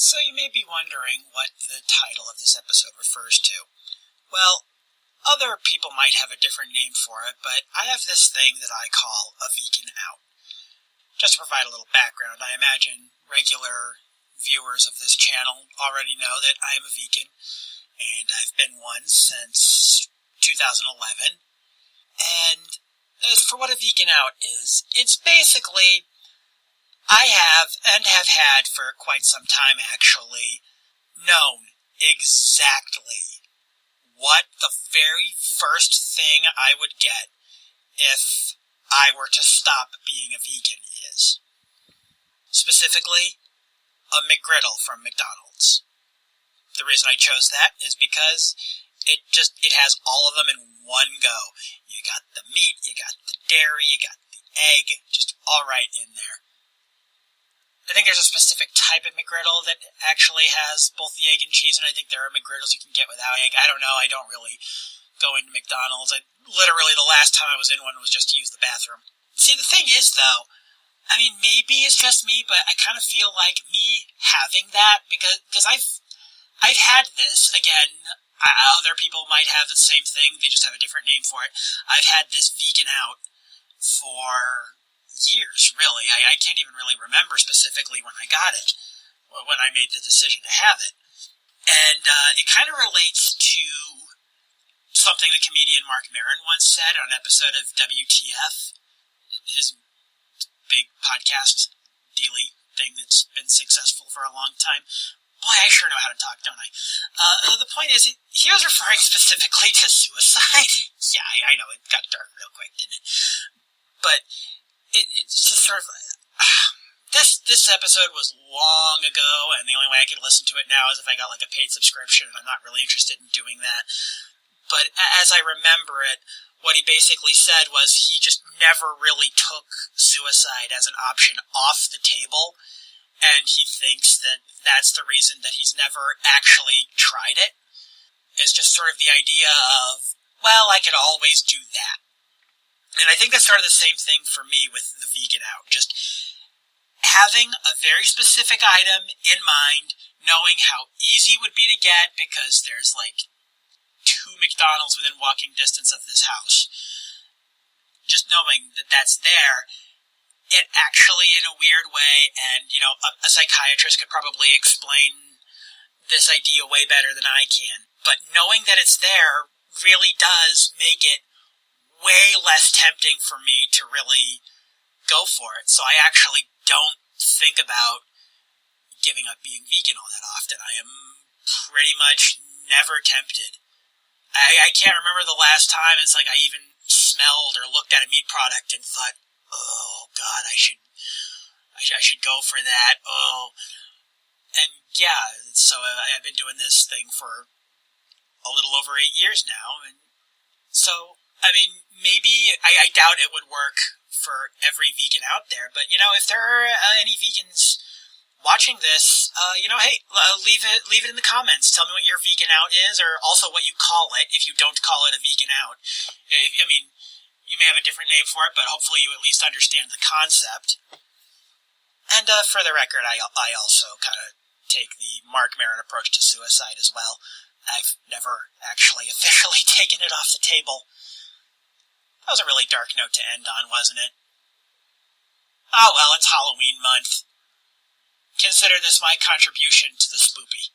So you may be wondering what the title of this episode refers to. Well, other people might have a different name for it, but I have this thing that I call a vegan out. Just to provide a little background, I imagine regular viewers of this channel already know that I am a vegan, and I've been one since 2011. And as for what a vegan out is, it's basically, I have, and have had for quite some time actually, known exactly what the very first thing I would get if I were to stop being a vegan is. Specifically, a McGriddle from McDonald's. The reason I chose that is because it has all of them in one go. You got the meat, you got the dairy, you got the egg, just all right in there. I think there's a specific type of McGriddle that actually has both the egg and cheese, and I think there are McGriddles you can get without egg. I don't know, I don't really go into McDonald's. Literally the last time I was in one was just to use the bathroom. See, the thing is, though, I mean, maybe it's just me, but I kind of feel like me having that, because I've had this, again, other people might have the same thing, they just have a different name for it. I've had this vegan out for years, really. I can't even really remember specifically when I got it, or when I made the decision to have it. And it kind of relates to something the comedian Mark Maron once said on an episode of WTF, his big podcast dealy thing that's been successful for a long time. Boy, I sure know how to talk, don't I? The point is, he was referring specifically to suicide. Yeah, I know, it got dark real quick, didn't it? But it's just sort of... This episode was long ago, and the only way I could listen to it now is if I got like a paid subscription, and I'm not really interested in doing that. But as I remember it, what he basically said was he just never really took suicide as an option off the table, and he thinks that that's the reason that he's never actually tried it. It's just sort of the idea of, well, I could always do that. And I think that's sort of the same thing for me with the vegan out. Just having a very specific item in mind, knowing how easy it would be to get because there's like 2 McDonald's within walking distance of this house. Just knowing that that's there, it actually, in a weird way, and, you know, a psychiatrist could probably explain this idea way better than I can, but knowing that it's there really does make it way less tempting for me to really go for it. So I actually don't think about giving up being vegan all that often. I am pretty much never tempted. I can't remember the last time it's like I even smelled or looked at a meat product and thought, oh God, I should go for that. Oh, and yeah, so I've been doing this thing for a little over 8 years now, and so I mean, maybe I doubt it would work for every vegan out there, but you know, if there are any vegans watching this, hey, leave it in the comments. Tell me what your vegan out is, or also what you call it, if you don't call it a vegan out. I mean, you may have a different name for it, but hopefully you at least understand the concept. And for the record, I also kind of take the Mark Maron approach to suicide as well. I've never actually officially taken it off the table. That was a really dark note to end on, wasn't it? Oh well, it's Halloween month. Consider this my contribution to the spoopy.